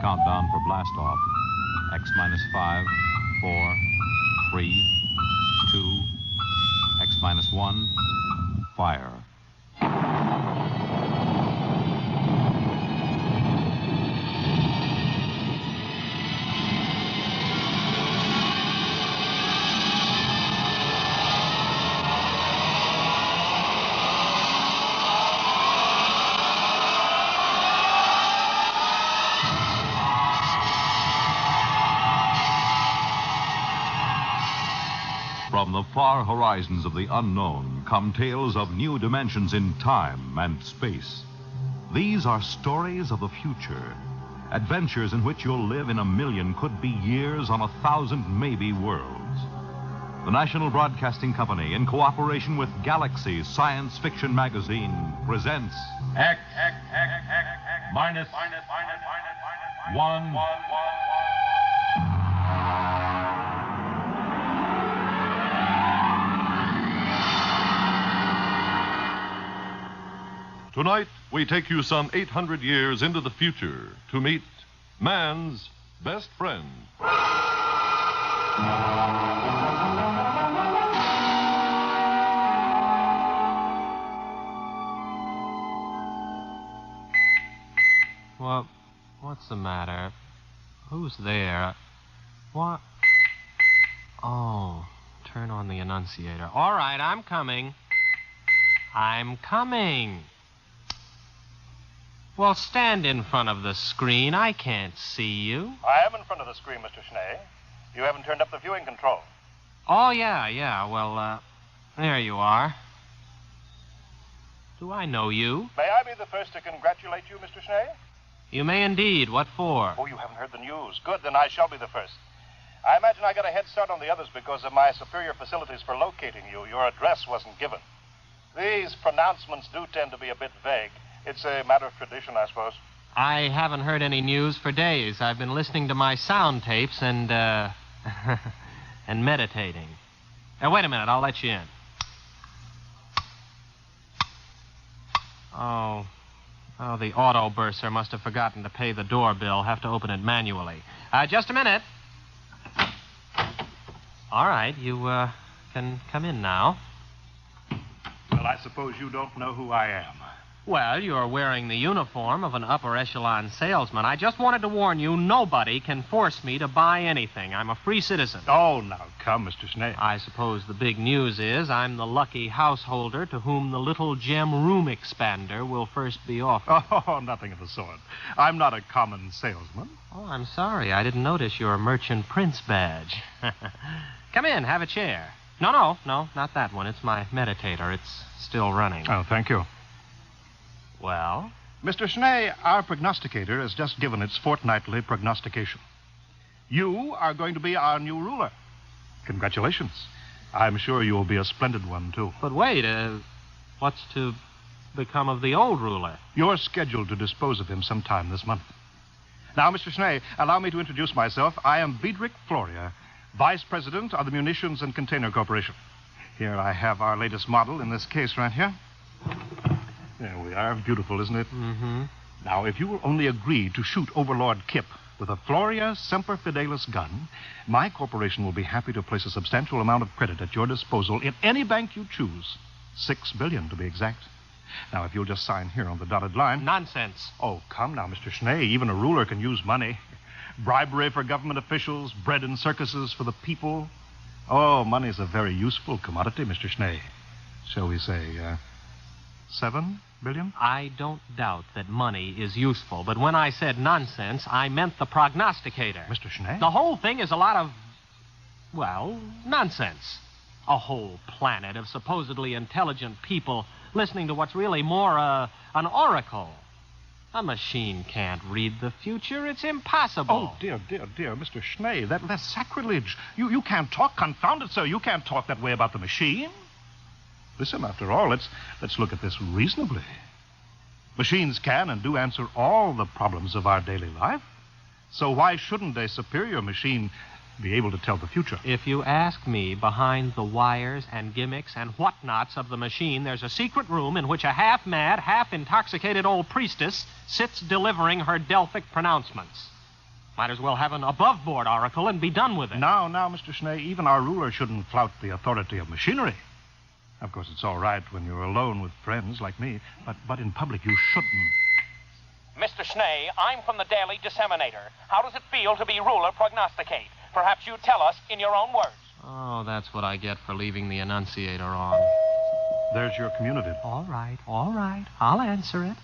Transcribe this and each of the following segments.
countdown for blast-off. X minus 5, 4, 3, 2, X minus 1, fire. From the far horizons of the unknown come tales of new dimensions in time and space. These are stories of the future, adventures in which you'll live in a million, could be years, on 1,000 maybe worlds. The National Broadcasting Company, in cooperation with Galaxy Science Fiction Magazine, presents X minus 1. Tonight, we take you some 800 years into the future to meet man's best friend. Well, what's the matter? Who's there? What? Oh, turn on the annunciator. All right, I'm coming. I'm coming. Well, stand in front of the screen. I can't see you. I am in front of the screen, Mr. Schnee. You haven't turned up the viewing control. Oh, yeah. Well, there you are. Do I know you? May I be the first to congratulate you, Mr. Schnee? You may indeed. What for? Oh, you haven't heard the news. Good, then I shall be the first. I imagine I got a head start on the others because of my superior facilities for locating you. Your address wasn't given. These pronouncements do tend to be a bit vague. It's a matter of tradition, I suppose. I haven't heard any news for days. I've been listening to my sound tapes and meditating. Now, wait a minute. I'll let you in. Oh, the auto bursar must have forgotten to pay the doorbell. Have to open it manually. Just a minute. All right, you can come in now. Well, I suppose you don't know who I am. Well, you're wearing the uniform of an upper echelon salesman. I just wanted to warn you, nobody can force me to buy anything. I'm a free citizen. Oh, now, come, Mr. Schnee. I suppose the big news is I'm the lucky householder to whom the little gem room expander will first be offered. Oh, nothing of the sort. I'm not a common salesman. Oh, I'm sorry. I didn't notice your merchant prince badge. Come in, have a chair. No, not that one. It's my meditator. It's still running. Oh, thank you. Well? Mr. Schnee, our prognosticator has just given its fortnightly prognostication. You are going to be our new ruler. Congratulations. I'm sure you'll be a splendid one, too. But wait, what's to become of the old ruler? You're scheduled to dispose of him sometime this month. Now, Mr. Schnee, allow me to introduce myself. I am Biedrich Floria, Vice President of the Munitions and Container Corporation. Here I have our latest model in this case right here. There we are. Beautiful, isn't it? Mm-hmm. Now, if you will only agree to shoot Overlord Kip with a Floria Semper Fidelis gun, my corporation will be happy to place a substantial amount of credit at your disposal in any bank you choose. $6 billion, to be exact. Now, if you'll just sign here on the dotted line... Nonsense. Oh, come now, Mr. Schnee. Even a ruler can use money. Bribery for government officials, bread and circuses for the people. Oh, money's a very useful commodity, Mr. Schnee. Shall we say, $7 billion? I don't doubt that money is useful, but when I said nonsense, I meant the prognosticator. Mr. Schnee? The whole thing is a lot of, well, nonsense. A whole planet of supposedly intelligent people listening to what's really more an oracle. A machine can't read the future. It's impossible. Oh, dear, Mr. Schnee, that's sacrilege. You can't talk, confound it, sir. You can't talk that way about the machine. Listen, after all, let's look at this reasonably. Machines can and do answer all the problems of our daily life. So why shouldn't a superior machine be able to tell the future? If you ask me, behind the wires and gimmicks and whatnots of the machine, there's a secret room in which a half-mad, half-intoxicated old priestess sits delivering her Delphic pronouncements. Might as well have an above-board oracle and be done with it. Now, Mr. Schnee, even our ruler shouldn't flout the authority of machinery. Of course, it's all right when you're alone with friends like me, but in public you shouldn't. Mr. Schnee, I'm from the Daily Disseminator. How does it feel to be ruler prognosticate? Perhaps you tell us in your own words. Oh, that's what I get for leaving the annunciator on. There's your communitive. All right. I'll answer it.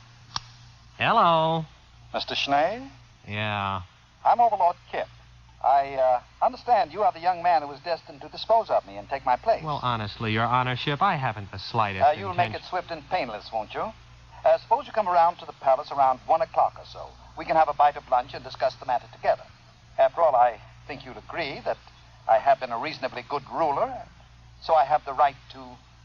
Hello. Mr. Schnee? Yeah. I'm Overlord Kip. I understand you are the young man who was destined to dispose of me and take my place. Well, honestly, Your Honorship, I haven't the slightest You'll intention. make it swift and painless, won't you? Suppose you come around to the palace around 1 o'clock or so. We can have a bite of lunch and discuss the matter together. After all, I think you'd agree that I have been a reasonably good ruler, so I have the right to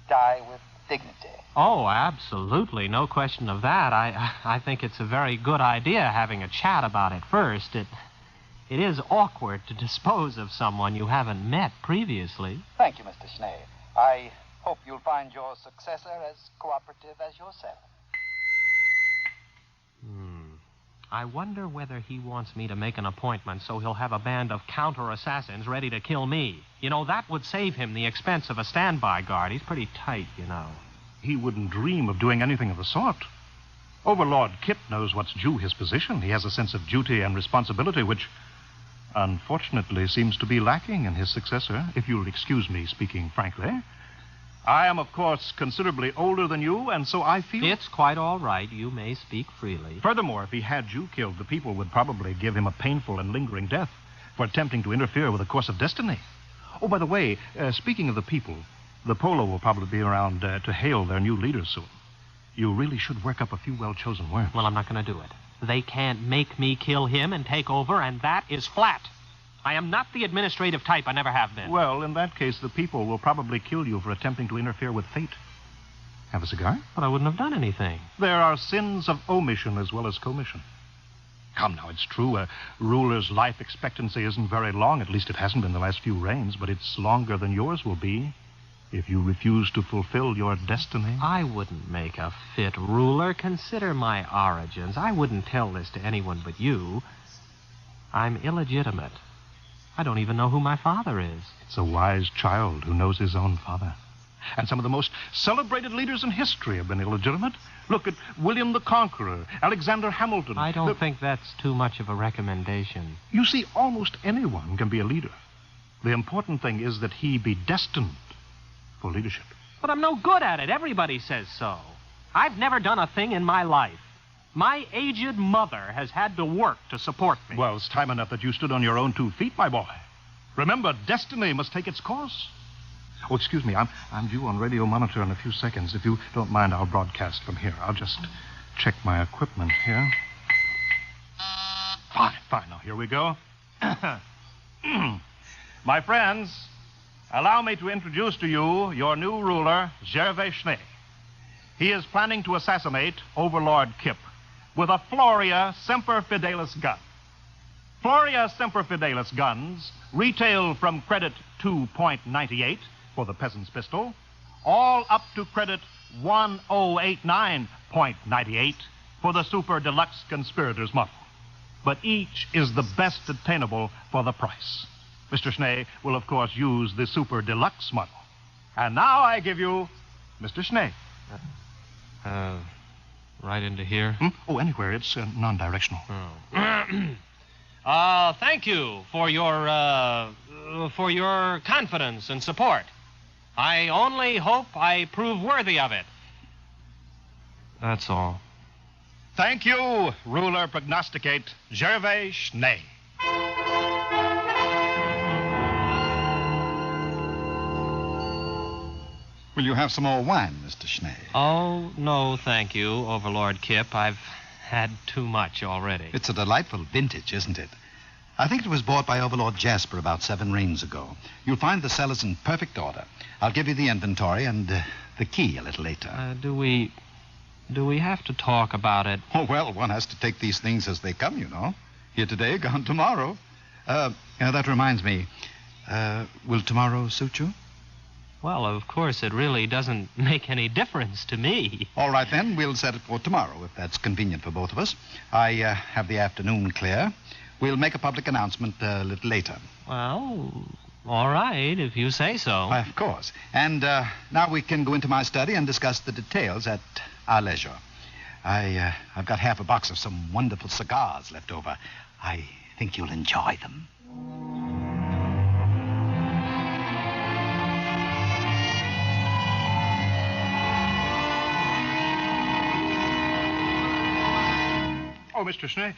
die with dignity. Oh, absolutely. No question of that. I think it's a very good idea having a chat about it first. It is awkward to dispose of someone you haven't met previously. Thank you, Mr. Schnee. I hope you'll find your successor as cooperative as yourself. I wonder whether he wants me to make an appointment so he'll have a band of counter-assassins ready to kill me. You know, that would save him the expense of a standby guard. He's pretty tight, you know. He wouldn't dream of doing anything of the sort. Overlord Kip knows what's due his position. He has a sense of duty and responsibility, which, unfortunately, seems to be lacking in his successor, if you'll excuse me speaking frankly. I am, of course, considerably older than you, and so I feel... It's quite all right. You may speak freely. Furthermore, if he had you killed, the people would probably give him a painful and lingering death for attempting to interfere with the course of destiny. Oh, by the way, speaking of the people, the Polo will probably be around to hail their new leader soon. You really should work up a few well-chosen words. Well, I'm not going to do it. They can't make me kill him and take over, and that is flat. I am not the administrative type. I never have been. Well, in that case, the people will probably kill you for attempting to interfere with fate. Have a cigar? But I wouldn't have done anything. There are sins of omission as well as commission. Come now, it's true. A ruler's life expectancy isn't very long. At least it hasn't been the last few reigns, but it's longer than yours will be if you refuse to fulfill your destiny. I wouldn't make a fit ruler. Consider my origins. I wouldn't tell this to anyone but you. I'm illegitimate. I don't even know who my father is. It's a wise child who knows his own father. And some of the most celebrated leaders in history have been illegitimate. Look at William the Conqueror, Alexander Hamilton. I don't think that's too much of a recommendation. You see, almost anyone can be a leader. The important thing is that he be destined for leadership. But I'm no good at it. Everybody says so. I've never done a thing in my life. My aged mother has had to work to support me. Well, it's time enough that you stood on your own 2 feet, my boy. Remember, destiny must take its course. Oh, excuse me, I'm due on radio monitor in a few seconds. If you don't mind, I'll broadcast from here. I'll just check my equipment here. Fine. Now, here we go. My friends, allow me to introduce to you your new ruler, Gervais Schnee. He is planning to assassinate Overlord Kip with a Floria Semper Fidelis gun. Floria Semper Fidelis guns retail from credit 2.98 for the peasant's pistol, all up to credit 1089.98 for the super deluxe conspirator's model. But each is the best attainable for the price. Mr. Schnee will, of course, use the super deluxe model. And now I give you Mr. Schnee. Right into here? Oh, anywhere. It's non-directional. Thank you for your confidence and support. I only hope I prove worthy of it. That's all. Thank you, ruler prognosticate Gervais Schnee. Will you have some more wine, Mr. Schnee? Oh, no, thank you, Overlord Kip. I've had too much already. It's a delightful vintage, isn't it? I think it was bought by Overlord Jasper about 7 reigns ago. You'll find the cellars in perfect order. I'll give you the inventory and the key a little later. Do we have to talk about it? Oh, well, one has to take these things as they come, you know. Here today, gone tomorrow. That reminds me. Will tomorrow suit you? Well, of course, it really doesn't make any difference to me. All right, then. We'll set it for tomorrow, if that's convenient for both of us. I have the afternoon clear. We'll make a public announcement a little later. Well, all right, if you say so. Why, of course. And now we can go into my study and discuss the details at our leisure. I've got half a box of some wonderful cigars left over. I think you'll enjoy them. Oh, Mr. Schnee.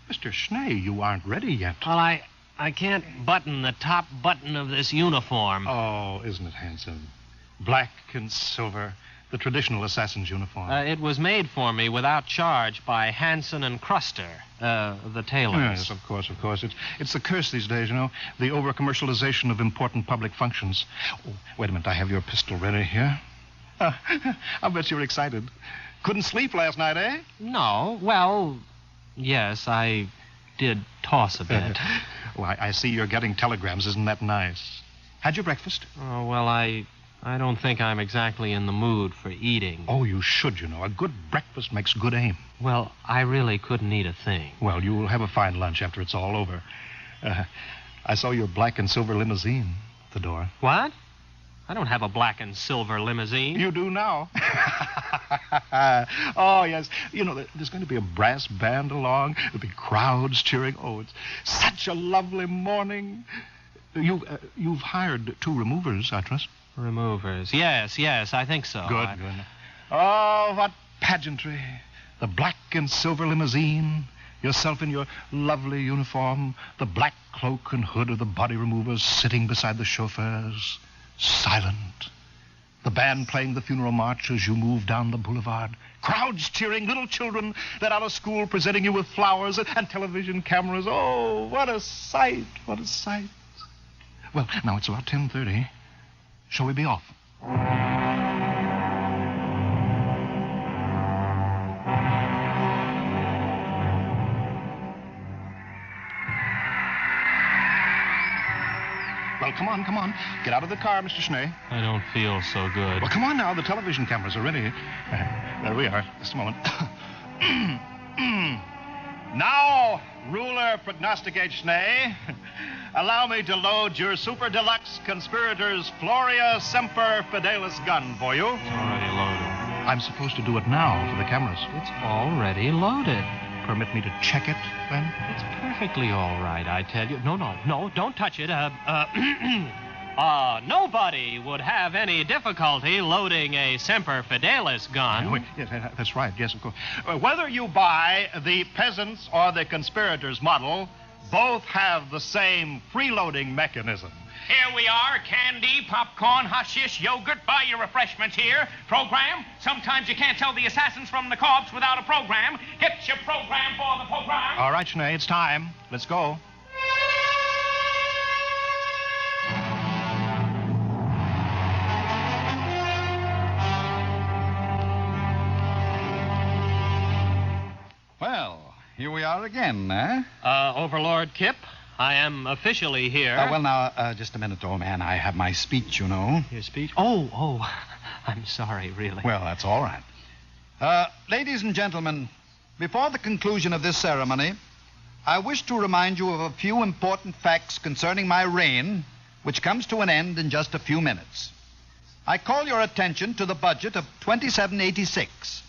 Mr. Schnee, you aren't ready yet. Well, I can't button the top button of this uniform. Oh, isn't it handsome? Black and silver, the traditional assassin's uniform. It was made for me without charge by Hanson and Cruster, the tailors. Yes, of course. It's the curse these days, you know, the over-commercialization of important public functions. Oh, wait a minute, I have your pistol ready here. I'll bet you're excited. Couldn't sleep last night, eh? No, well, yes, I did toss a bit. Well, I see you're getting telegrams. Isn't that nice? Had your breakfast? Oh, well, I don't think I'm exactly in the mood for eating. Oh, you should, you know. A good breakfast makes good aim. Well, I really couldn't eat a thing. Well, you'll have a fine lunch after it's all over. I saw your black and silver limousine at the door. What? I don't have a black and silver limousine. You do now. Oh, yes. You know, there's going to be a brass band along. There'll be crowds cheering. Oh, it's such a lovely morning. You've hired 2 removers, I trust. Removers. Yes, I think so. Good. Oh, what pageantry. The black and silver limousine, yourself in your lovely uniform, the black cloak and hood of the body removers sitting beside the chauffeurs, silent. The band playing the funeral march as you move down the boulevard. Crowds cheering, little children let out of school presenting you with flowers and television cameras. Oh, what a sight, what a sight. Well, now it's about 10:30. Shall we be off? Well, come on. Get out of the car, Mr. Schnee. I don't feel so good. Well, come on now. The television cameras are ready. There we are. Just a moment. Now, ruler prognosticate Schnee, allow me to load your super deluxe conspirators Floria Semper Fidelis gun for you. It's already loaded. I'm supposed to do it now for the cameras. It's already loaded. Permit me to check it, then? It's perfectly all right, I tell you. No, don't touch it. Nobody would have any difficulty loading a Semper Fidelis gun. Yes, that's right. Yes, of course. Whether you buy the peasants or the conspirators model, both have the same freeloading mechanism. Here we are, candy, popcorn, hashish, yogurt. Buy your refreshments here. Program. Sometimes you can't tell the assassins from the corpse without a program. Get your program for the program. All right, Schnee, it's time. Let's go. Well, here we are again, eh? Overlord Kip, I am officially here. Well, now, just a minute, old man. I have my speech, you know. Your speech? Oh, I'm sorry, really. Well, that's all right. Ladies and gentlemen, before the conclusion of this ceremony, I wish to remind you of a few important facts concerning my reign, which comes to an end in just a few minutes. I call your attention to the budget of 2786.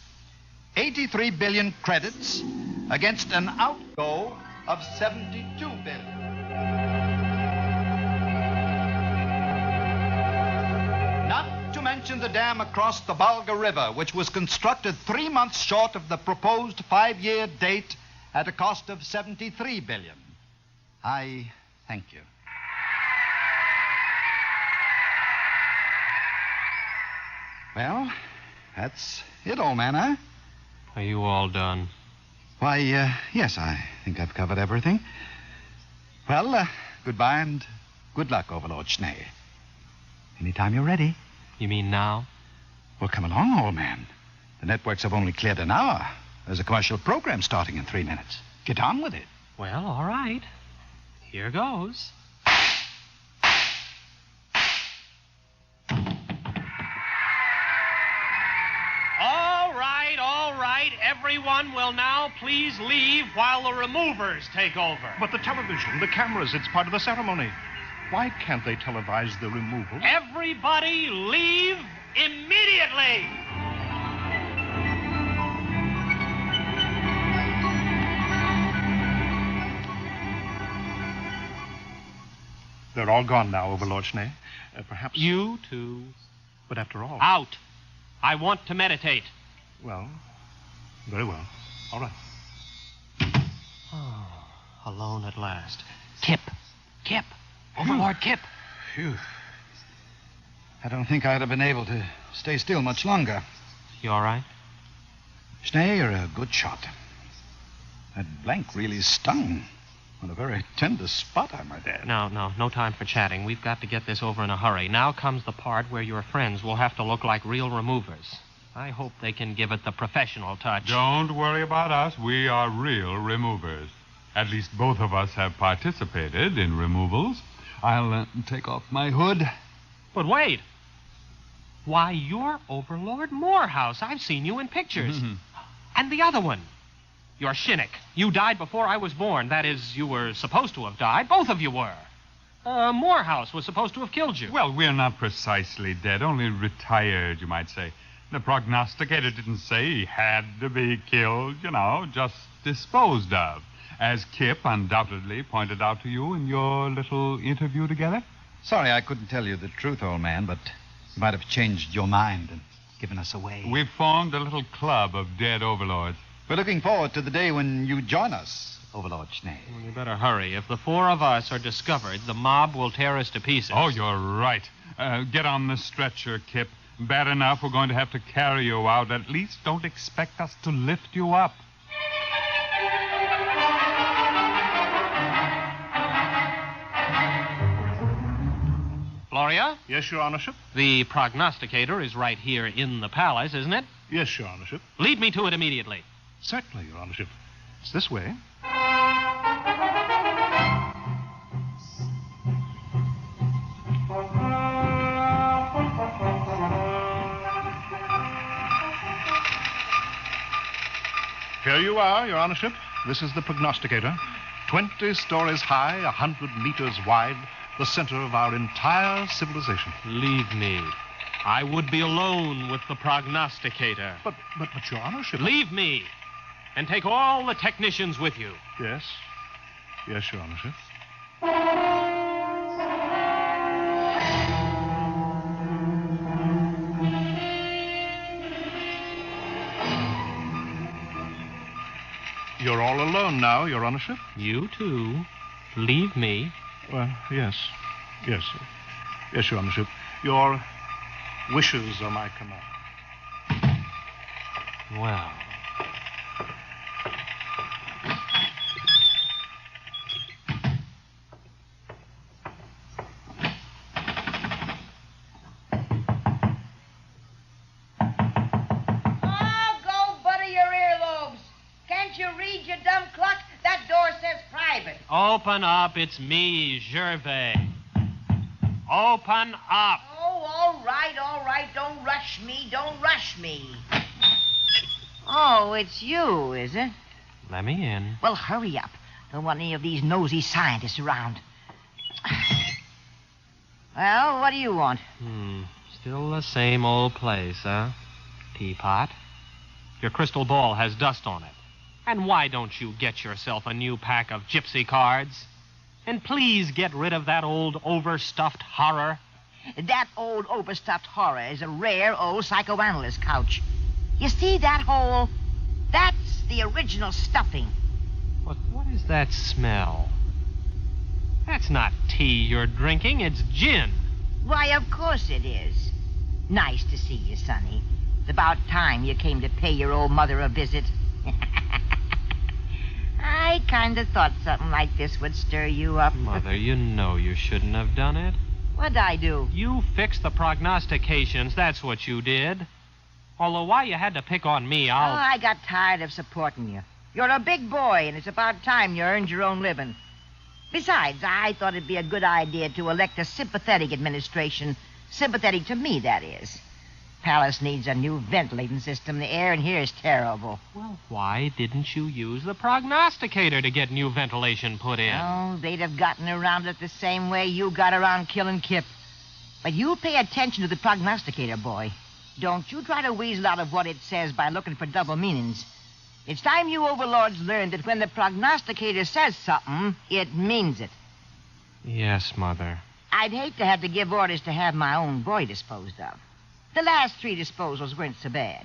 83 billion credits against an outgo of 72 billion. Not to mention the dam across the Volga River, which was constructed 3 months short of the proposed 5-year date at a cost of 73 billion. I thank you. Well, that's it, old man, huh? Are you all done? Why, yes, I think I've covered everything. Well, goodbye and good luck, Overlord Schnee. Anytime you're ready. You mean now? Well, come along, old man. The networks have only cleared an hour. There's a commercial program starting in 3 minutes. Get on with it. Well, all right. Here goes. All right. Everyone will now please leave while the removers take over. But the television, the cameras, it's part of the ceremony. Why can't they televise the removal? Everybody leave immediately! They're all gone now, Overlord Schnee. Perhaps... You too. But after all... Out. I want to meditate. Well, very well. All right. Oh, alone at last. Kip. Overlord Kip. Phew. I don't think I'd have been able to stay still much longer. You all right? Schnee, you're a good shot. That blank really stung. On a very tender spot, I might add. No time for chatting. We've got to get this over in a hurry. Now comes the part where your friends will have to look like real removers. I hope they can give it the professional touch. Don't worry about us. We are real removers. At least both of us have participated in removals. I'll take off my hood. But wait. Why, you're Overlord Morehouse. I've seen you in pictures. Mm-hmm. And the other one. You're Shinnick. You died before I was born. That is, you were supposed to have died. Both of you were. Morehouse was supposed to have killed you. Well, we're not precisely dead, only retired, you might say. The prognosticator didn't say he had to be killed, just disposed of, as Kip undoubtedly pointed out to you in your little interview together. Sorry I couldn't tell you the truth, old man, but you might have changed your mind and given us away. We've formed a little club of dead overlords. We're looking forward to the day when you join us, Overlord Schnee. Well, you better hurry. If the four of us are discovered, the mob will tear us to pieces. Oh, you're right. Get on the stretcher, Kip. Bad enough we're going to have to carry you out. At least don't expect us to lift you up. Gloria? Yes, Your Honorship? The prognosticator is right here in the palace, isn't it? Yes, Your Honorship. Lead me to it immediately. Certainly, Your Honorship. It's this way. Here you are, Your Honorship. This is the prognosticator. 20 stories high, 100 meters wide, the center of our entire civilization. Leave me. I would be alone with the prognosticator. But Your Honorship... Leave me. And take all the technicians with you. Yes. Yes, Your Honorship. You're all alone now, Your Honorship? You too. Leave me. Well, yes. Yes. Yes, Your Honorship. Your wishes are my command. Well. Open up. It's me, Gervais. Open up. Oh, all right. Don't rush me. Oh, it's you, is it? Let me in. Well, hurry up. Don't want any of these nosy scientists around. Well, what do you want? Still the same old place, huh? Teapot. Your crystal ball has dust on it. And why don't you get yourself a new pack of gypsy cards? And please get rid of that old overstuffed horror. That old overstuffed horror is a rare old psychoanalyst couch. You see that hole? That's the original stuffing. But what is that smell? That's not tea you're drinking, it's gin. Why, of course it is. Nice to see you, Sonny. It's about time you came to pay your old mother a visit. I kind of thought something like this would stir you up. Mother, you know you shouldn't have done it. What'd I do? You fixed the prognostications, that's what you did. Although why you had to pick on me, I got tired of supporting you. You're a big boy, and it's about time you earned your own living. Besides, I thought it'd be a good idea to elect a sympathetic administration. Sympathetic to me, that is. palace needs a new ventilating system. The air in here is terrible. Well, why didn't you use the prognosticator to get new ventilation put in? Oh, they'd have gotten around it the same way you got around killing Kip. But you pay attention to the prognosticator, boy. Don't you try to weasel out of what it says by looking for double meanings. It's time you overlords learned that when the prognosticator says something, it means it. Yes, Mother. I'd hate to have to give orders to have my own boy disposed of. The last 3 disposals weren't so bad.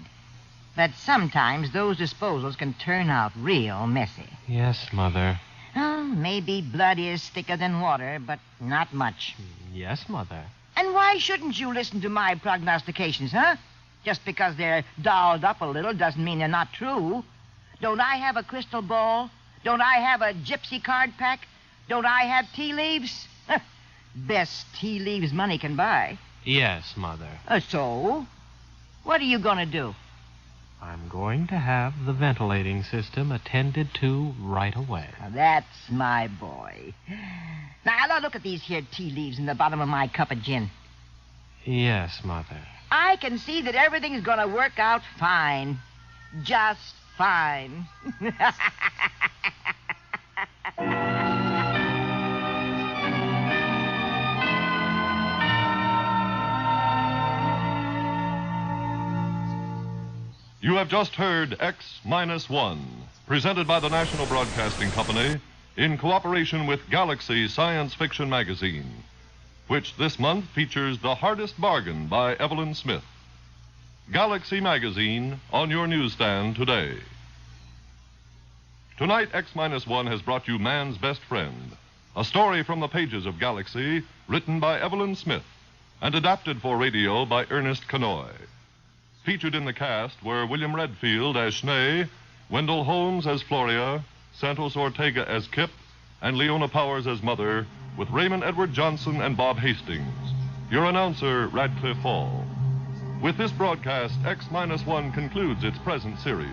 But sometimes those disposals can turn out real messy. Yes, Mother. Oh, maybe blood is thicker than water, but not much. Yes, Mother. And why shouldn't you listen to my prognostications, huh? Just because they're dolled up a little doesn't mean they're not true. Don't I have a crystal ball? Don't I have a gypsy card pack? Don't I have tea leaves? Best tea leaves money can buy. Yes, Mother. So? What are you going to do? I'm going to have the ventilating system attended to right away. Now, that's my boy. Now, look at these here tea leaves in the bottom of my cup of gin. Yes, Mother. I can see that everything's going to work out fine. Just fine. You have just heard X-1, presented by the National Broadcasting Company in cooperation with Galaxy Science Fiction Magazine, which this month features The Hardest Bargain by Evelyn Smith. Galaxy Magazine on your newsstand today. Tonight, X-1 has brought you Man's Best Friend, a story from the pages of Galaxy, written by Evelyn Smith and adapted for radio by Ernest Kanoy. Featured in the cast were William Redfield as Schnee, Wendell Holmes as Floria, Santos Ortega as Kip, and Leona Powers as Mother, with Raymond Edward Johnson and Bob Hastings. Your announcer, Radcliffe Hall. With this broadcast, X-1 concludes its present series.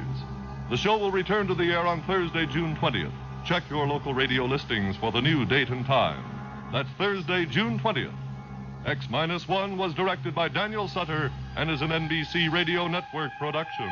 The show will return to the air on Thursday, June 20th. Check your local radio listings for the new date and time. That's Thursday, June 20th. X-1 was directed by Daniel Sutter and is an NBC Radio Network production.